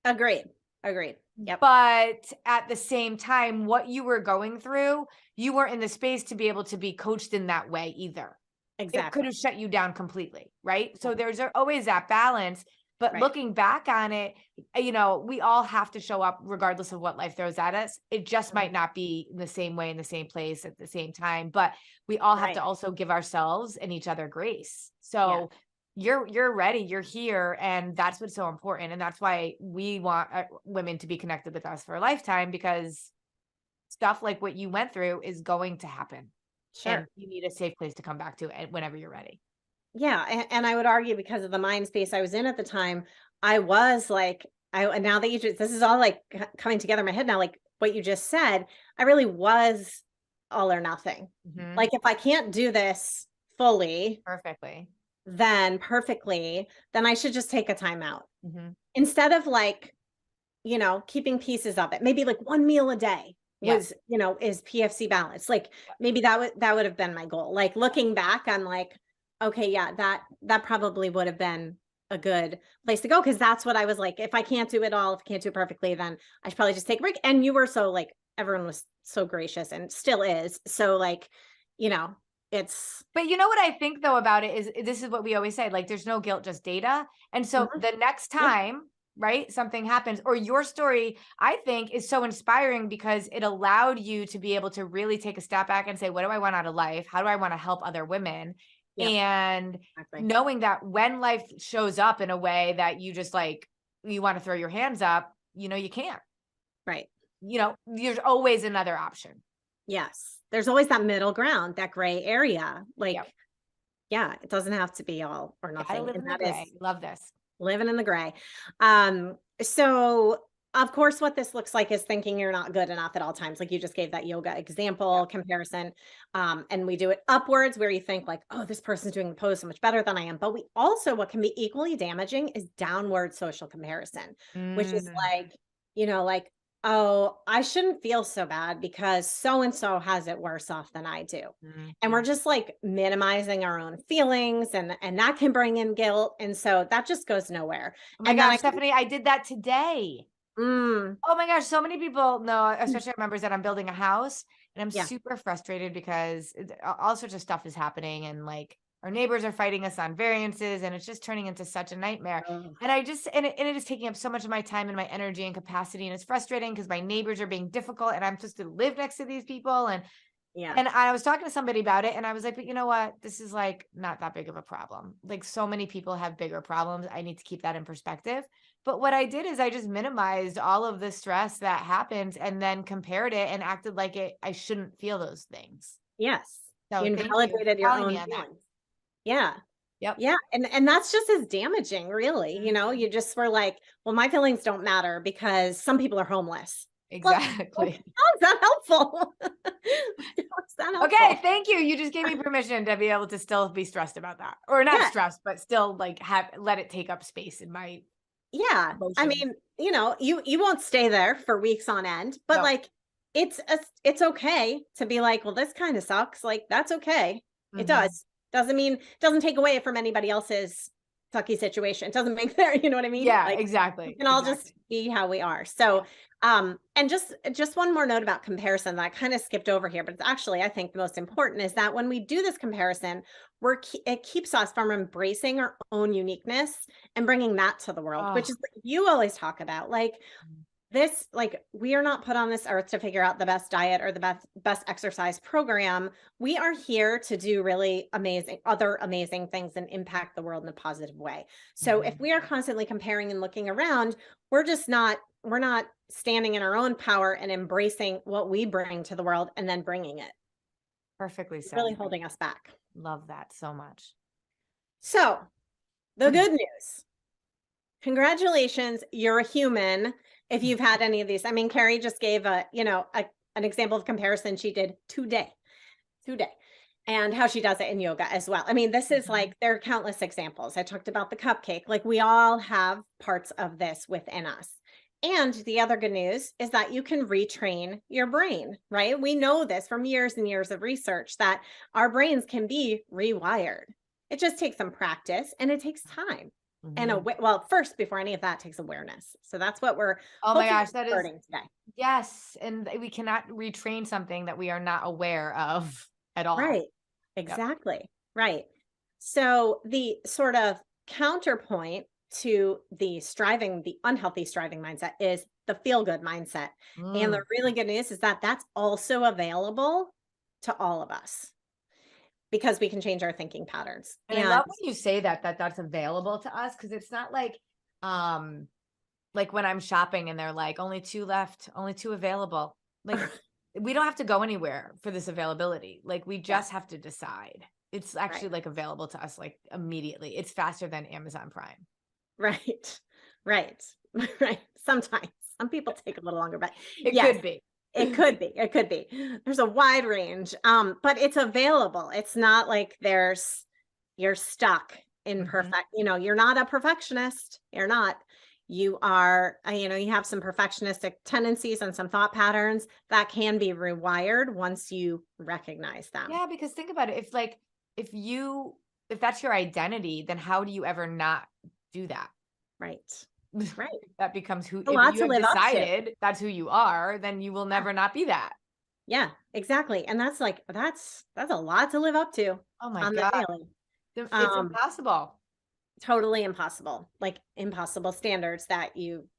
S2: agreed, agreed. Yep,
S1: But at the same time, what you were going through, you weren't in the space to be able to be coached in that way either. It could
S2: exactly.
S1: have shut you down completely, right?
S2: Yep,
S1: So there's always that balance. But
S2: right,
S1: looking back on it, we all have to show up regardless of what life throws at us. It just
S2: mhm,
S1: might not be in the same way, in the same place at the same time. But we all have
S2: right,
S1: to also give ourselves and each other grace.
S2: yeah,
S1: So you're ready, you're here, and that's what's so important. And that's why we want women to be connected with us for a lifetime, because stuff like what you went through is going to happen, and
S2: sure.
S1: you need a safe place to come back to it whenever you're ready.
S2: Yeah, and I would argue because of the mind space I was in at the time, I was like, and now that you just, this is all like coming together in my head now, like what you just said, I really was all or nothing.
S1: Mhm.
S2: Like if I can't do this fully,
S1: Perfectly.
S2: then perfectly, then I should just take a time out.
S1: Mhm.
S2: Instead of like, keeping pieces of it. Maybe like one meal a day
S1: Yep.
S2: was, is PFC balance. Like
S1: Yep.
S2: maybe that would have been my goal. Like looking back, I'm like, okay, yeah, that probably would have been a good place to go, because that's what I was like. If I can't do it all, if I can't do it perfectly, then I should probably just take a break. And you were so like, everyone was so gracious and still is. So like, you know, it's
S1: But you know what I think though about it is, this is what we always say, like there's no guilt, just data. And so
S2: mhm,
S1: the next
S2: yeah,
S1: time, right, something happens, or your story, I think, is so inspiring because it allowed you to be able to really take a step back and say, what do I want out of life? How do I want to help other women?
S2: yep,
S1: And
S2: exactly.
S1: knowing that when life shows up in a way that you just like, you want to throw your hands up, you can't.
S2: Right.
S1: There's always another option.
S2: Yes. There's always that middle ground, that gray area.
S1: Yep.
S2: Like, yeah, it doesn't have to be all or
S1: Gotta
S2: nothing,
S1: live
S2: and
S1: in the
S2: that is
S1: gray. Love this.
S2: living in the gray. So of course, what this looks like is thinking you're not good enough at all times. Like you just gave that yoga
S1: Yep.
S2: example comparison. And we do it upwards where you think like, oh, this person's doing the pose so much better than I am. But we also, what can be equally damaging is downward social comparison, which is
S1: Mm.
S2: like, oh, I shouldn't feel so bad because so and so has it worse off than I do. And we're
S1: Mhm.
S2: just like minimizing our own feelings, and that can bring in guilt. And so that just goes nowhere.
S1: Oh my
S2: And then
S1: gosh, Stephanie, I did that today.
S2: mm,
S1: Oh my gosh, so many people know, especially our members, that I'm building a house, and I'm
S2: yeah.
S1: super frustrated because all sorts of stuff is happening, and like our neighbors are fighting us on variances, and it's just turning into such a nightmare.
S2: Oh,
S1: And I just and it is taking up so much of my time and my energy and capacity, and it's frustrating because my neighbors are being difficult, and I'm supposed to live next to these people, and
S2: yeah.
S1: And I was talking to somebody about it, and I was like, but you know what? This is like not that big of a problem. Like so many people have bigger problems. I need to keep that in perspective. But what I did is I just minimized all of the stress that happens and then compared it and acted like I shouldn't feel those things.
S2: Yes. You
S1: So thank you for
S2: invalidated your
S1: calling me
S2: own
S1: on that.
S2: feelings. Yeah.
S1: Yep.
S2: Yeah. And that's just as damaging, really.
S1: Mhm.
S2: You just were like, well, my feelings don't matter because some people are homeless. Well,
S1: Exactly.
S2: how is that helpful? How is that
S1: Okay,
S2: helpful?
S1: thank you. You just gave me permission to be able to still be stressed about that. Or not
S2: Yeah.
S1: stressed, but still like have let it take up space in my
S2: Yeah. I
S1: emotions.
S2: mean, you won't stay there for weeks on end, but
S1: No.
S2: like it's okay to be like, well, this kind of sucks. Like that's okay. It
S1: Mhm.
S2: does. Doesn't take away from anybody else's sucky situation. It doesn't make their, you know what I mean?
S1: Yeah,
S2: Like we
S1: exactly,
S2: can all just
S1: exactly.
S2: be how we are. So,
S1: Yeah.
S2: and just one more note about comparison that I kind of skipped over here, but it's actually I think the most important is that when we do this comparison, it keeps us from embracing our own uniqueness and bringing that to the world, which
S1: Oh,
S2: is what you always talk about. Like, this, like, we are not put on this earth to figure out the best diet or the best exercise program. We are here to do really other amazing things and impact the world in a positive way. So if
S1: Mhm.
S2: we are constantly comparing and looking around, we're not standing in our own power and embracing what we bring to the world and then bringing it.
S1: Perfectly
S2: It's really
S1: said.
S2: holding us back.
S1: Love that so much.
S2: So the good news, congratulations, you're a human. If you've had any of these, I mean, Carrie just gave an example of comparison she did today, and how she does it in yoga as well. I mean, this is
S1: Mhm.
S2: like, there are countless examples. I talked about the cupcake. Like, we all have parts of this within us. And the other good news is that you can retrain your brain, right? We know this from years and years of research that our brains can be rewired. It just takes some practice and it takes time. And
S1: Mhm.
S2: well, first, before any of that, takes awareness. So that's what we're
S1: Oh my
S2: hopefully
S1: gosh, that is
S2: starting today.
S1: yes, and we cannot retrain something that we are not aware of at all.
S2: Right.
S1: Yep.
S2: Exactly. Right. So the sort of counterpoint to the unhealthy striving mindset is the feel good mindset. And the
S1: Mm.
S2: really good news is that that's also available to all of us because we can change our thinking patterns.
S1: And I
S2: And
S1: love when you say that that's available to us because it's not um like when I'm shopping and they're like only 2 left, only 2 available. Like we don't have to go anywhere for this availability. Like we
S2: yeah,
S1: just have to decide. It's
S2: right.
S1: actually like available to us like immediately. It's faster than Amazon Prime.
S2: Right. Right. Right. Sometimes some people take a little longer, but
S1: It
S2: yes,
S1: could be.
S2: it could be. It could be. There's a wide range, but it's available. It's not like you're stuck in
S1: Mhm.
S2: you're not a perfectionist. You're not. You are, you have some perfectionistic tendencies and some thought patterns that can be rewired once you recognize them.
S1: Yeah, because think about it. If you if that's your identity, then how do you ever not do that?
S2: Right. Right.
S1: That becomes who
S2: A
S1: if
S2: lot
S1: you
S2: to
S1: have
S2: live up to.
S1: decided that's who you are, then you will
S2: Yeah.
S1: never not be that.
S2: Yeah, exactly. And that's like, that's a lot to live up to
S1: Oh my
S2: on the
S1: god.
S2: daily.
S1: It's
S2: Um,
S1: impossible.
S2: Totally impossible, like impossible standards that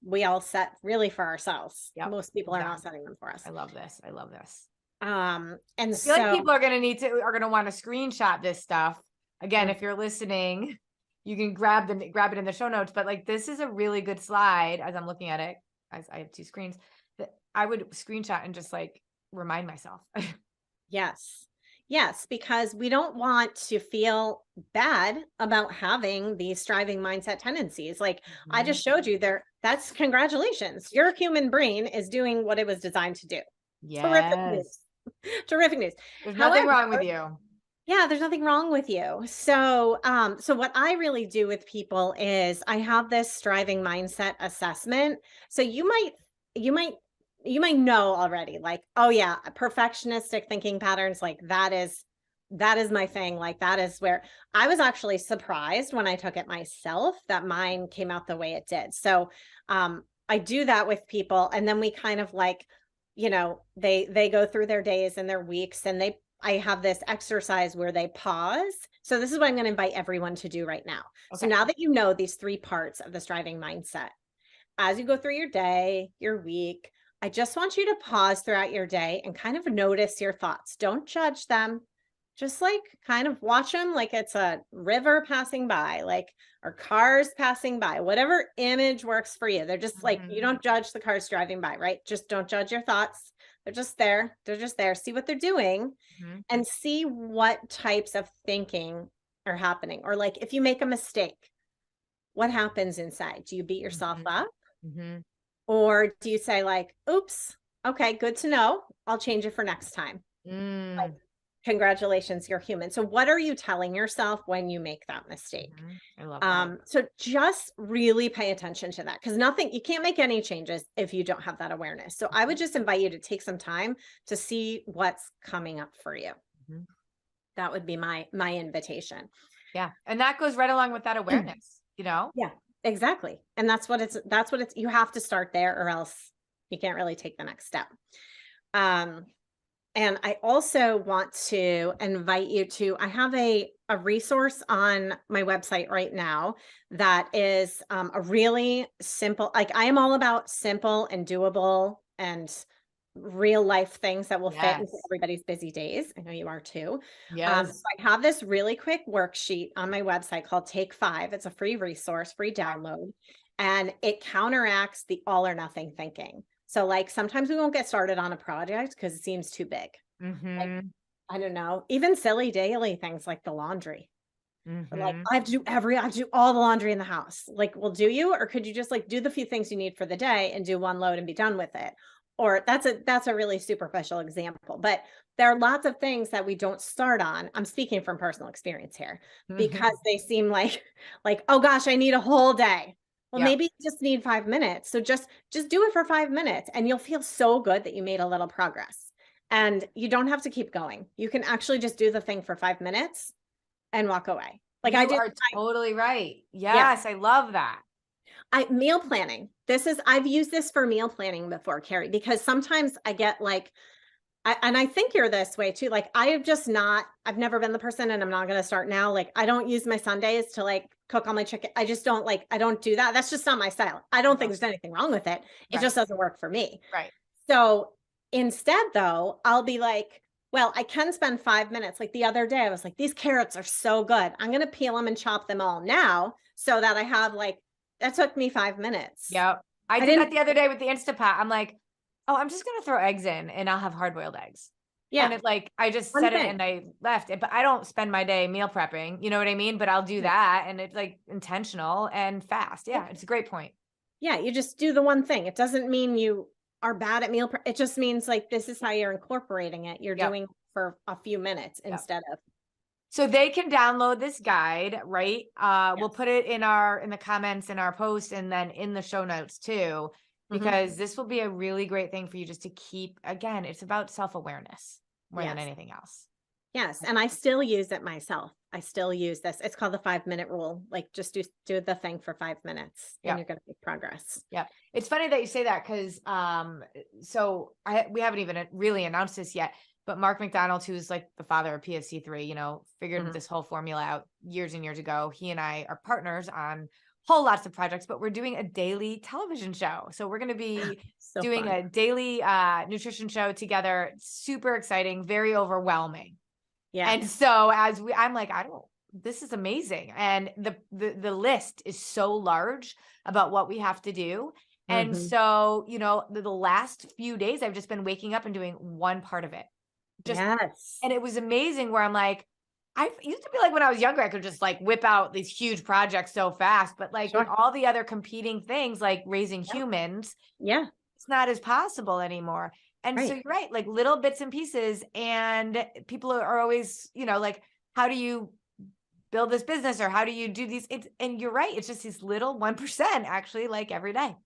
S2: we all set really for ourselves.
S1: Yep,
S2: Most people are not
S1: exactly.
S2: setting them for us.
S1: I love this. I love this.
S2: And
S1: I feel like
S2: so
S1: people are gonna want to screenshot this stuff. Again,
S2: mm,
S1: if you're listening, you can grab it in the show notes. But like this is a really good slide as I'm looking at it, as I have 2 screens, that I would screenshot and just like remind myself.
S2: yes. Yes, because we don't want to feel bad about having these striving mindset tendencies. Like, I
S1: Mhm.
S2: just showed you there, that's congratulations. Your human brain is doing what it was designed to do. Terrific
S1: Yes.
S2: news. Terrific news.
S1: There's nothing
S2: However,
S1: wrong with you.
S2: yeah, there's nothing wrong with you. So what I really do with people is I have this striving mindset assessment. So you might you might know already, like, oh yeah, perfectionistic thinking patterns, like that is my thing. Like, that is where I was actually surprised when I took it myself that mine came out the way it did. So I do that with people, and then we kind of like, they go through their days and their weeks, and I have this exercise where they pause. So this is what I'm going to invite everyone to do right now. So
S1: Okay.
S2: now that you know these 3 parts of the striving mindset, as you go through your day, your week, I just want you to pause throughout your day and kind of notice your thoughts. Don't judge them. Just like kind of watch them like it's a river passing by, like, or cars passing by, whatever image works for you. They're just like, you
S1: Mhm.
S2: don't judge the cars driving by, right? Just don't judge your thoughts. They're just there. They're just there. See what they're doing
S1: Mhm.
S2: and see what types of thinking are happening. Or like, if you make a mistake, what happens inside? Do you beat yourself
S1: Mhm.
S2: up?
S1: Mhm.
S2: Or do you say like, oops, okay, good to know. I'll change it for next time. Like,
S1: Mm.
S2: congratulations, you're human. So what are you telling yourself when you make that mistake?
S1: Mhm. I love that.
S2: So just really pay attention to that, because you can't make any changes if you don't have that awareness. So I would just invite you to take some time to see what's coming up for you.
S1: Mhm.
S2: That would be my invitation.
S1: Yeah, and that goes right along with that awareness, you know?
S2: Yeah, exactly. And that's what it's you have to start there, or else you can't really take the next step. Um And I also want to invite you to, I have a resource on my website right now that is a really simple, like I am all about simple and doable and real life things that will fit into
S1: Yes.
S2: everybody's busy days. I know you are too. So
S1: Yes.
S2: I have this really quick worksheet on my website called Take Five. It's a free resource, free download, and it counteracts the all or nothing thinking. So like sometimes we won't get started on a project because it seems too big. Like,
S1: Mm-hmm.
S2: I don't know, even silly daily things like the laundry. Or like,
S1: Mm-hmm.
S2: I have to do all the laundry in the house. Like, well, do you, or could you just like do the few things you need for the day and do one load and be done with it? Or that's a really superficial example, but there are lots of things that we don't start on. I'm speaking from personal experience here because
S1: Mm-hmm.
S2: they seem like, oh gosh, I need a whole day. Well,
S1: Yep.
S2: maybe you just need 5 minutes. So just do it for 5 minutes and you'll feel so good that you made a little progress. And you don't have to keep going. You can actually just do the thing for 5 minutes and walk away. Like I
S1: You
S2: did,
S1: are totally right.
S2: yeah.
S1: Yes, I love that.
S2: Meal planning. I've used this for meal planning before, Carrie, because sometimes I get like, and I think you're this way too. Like I've never been the person and I'm not going to start now. Like I don't use my Sundays to like cook all my chicken. I don't do that. That's just not my style. I don't think
S1: No.
S2: there's anything wrong with it. It
S1: Right.
S2: just doesn't work for me.
S1: Right.
S2: So instead, though, I'll be like, well, I can spend 5 minutes. Like the other day, I was like, these carrots are so good. I'm going to peel them and chop them all now so that I have like, that took me 5 minutes.
S1: Yep. I
S2: I
S1: did that
S2: didn't,
S1: the other day with the Instapot. I'm like, oh, I'm just gonna throw eggs in and I'll have hard boiled eggs. And
S2: yeah,
S1: it's like I just
S2: one
S1: set it
S2: thing.
S1: and I left it, but I don't spend my day meal prepping. You know what I mean? But I'll do
S2: Right.
S1: that and it's like intentional and fast.
S2: Yeah.
S1: Yeah, it's a great point.
S2: Yeah. You just do the one thing. It doesn't mean you are bad at it just means like this is how you're incorporating it. You're
S1: Yep.
S2: doing for a few minutes
S1: Yep.
S2: instead of,
S1: So they can download this guide, right? We'll
S2: yes.
S1: put it in the comments in our post and then in the show notes too,
S2: Mhm.
S1: because this will be a really great thing for you just to keep, again, it's about self-awareness more than
S2: Yes.
S1: anything else.
S2: Yes, and I still use it myself. I still use this. It's called the 5 minute rule. Like just do the thing for 5 minutes and
S1: Yeah.
S2: you're gonna make progress.
S1: Yeah. It's funny that you say that because so we haven't even really announced this yet, but Mark McDonald, who's like the father of PSC3, figured
S2: Mhm.
S1: this whole formula out years and years ago. He and I are partners on whole lots of projects, but we're doing a daily television show. So we're going to be
S2: So
S1: doing
S2: fun.
S1: a daily nutrition show together. Super exciting, very overwhelming. And
S2: Yes.
S1: so I'm like, this is amazing. And the list is so large about what we have to do. And
S2: Mhm.
S1: so, the last few days I've just been waking up and doing one part of it. Just,
S2: Yes.
S1: and it was amazing where I'm like, I used to be like when I was younger, I could just like whip out these huge projects so fast. But like with
S2: Sure.
S1: all the other competing things like raising
S2: Yep.
S1: humans,
S2: Yeah.
S1: it's not as possible anymore. And so
S2: Right.
S1: you're right, like little bits and pieces. And people are always, like, how do you build this business or how do you do these? And you're right. It's just these little 1% actually, like every day.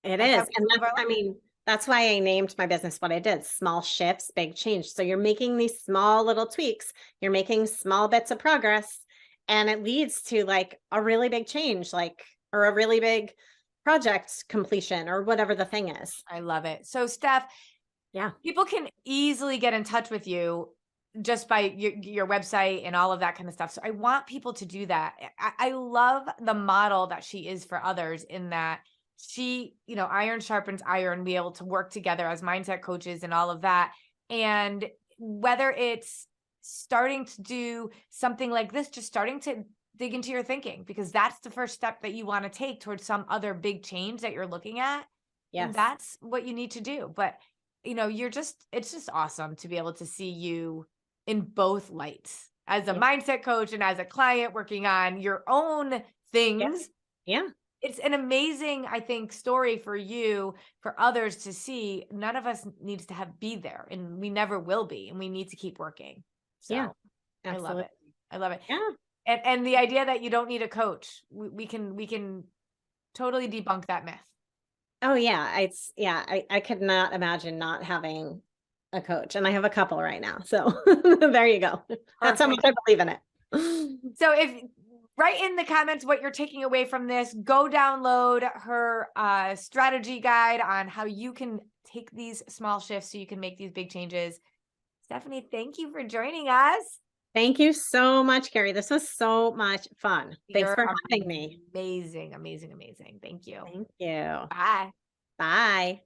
S2: It
S1: That's how
S2: is.
S1: we
S2: And
S1: can live our life.
S2: that's why I named my business what I did. Small shifts, big change. So you're making these small little tweaks, you're making small bits of progress, and it leads to like a really big change, like or a really big project completion or whatever the thing is.
S1: I love it. So Steph,
S2: Yeah.
S1: people can easily get in touch with you just by your website and all of that kind of stuff. So I want people to do that. I love the model that she is for others in that she, iron sharpens iron, be able to work together as mindset coaches and all of that. And whether it's starting to do something like this, just starting to dig into your thinking, because that's the first step that you want to take towards some other big change that you're looking at. And
S2: Yes.
S1: that's what you need to do. But it's just awesome to be able to see you in both lights as a
S2: Yeah.
S1: mindset coach and as a client working on your own
S2: Yeah.
S1: things.
S2: Yeah.
S1: It's an amazing, I think, story for you, for others to see. None of us needs to be there, and we never will be, and we need to keep working.
S2: Yeah.
S1: So I love
S2: Absolutely.
S1: it. I love it.
S2: Yeah.
S1: And the idea that you don't need a coach, we can totally debunk that myth.
S2: Oh yeah. I could not imagine not having a coach. And I have a couple right now. So there you go. That's how much
S1: Perfect.
S2: I believe in it.
S1: So if write in the comments what you're taking away from this, go download her strategy guide on how you can take these small shifts so you can make these big changes. Stephanie, thank you for joining us.
S2: Thank you so much, Carrie. This was so much fun. Thanks
S1: You're
S2: for having me.
S1: amazing, amazing, amazing. Thank you.
S2: Thank you.
S1: Bye.
S2: Bye.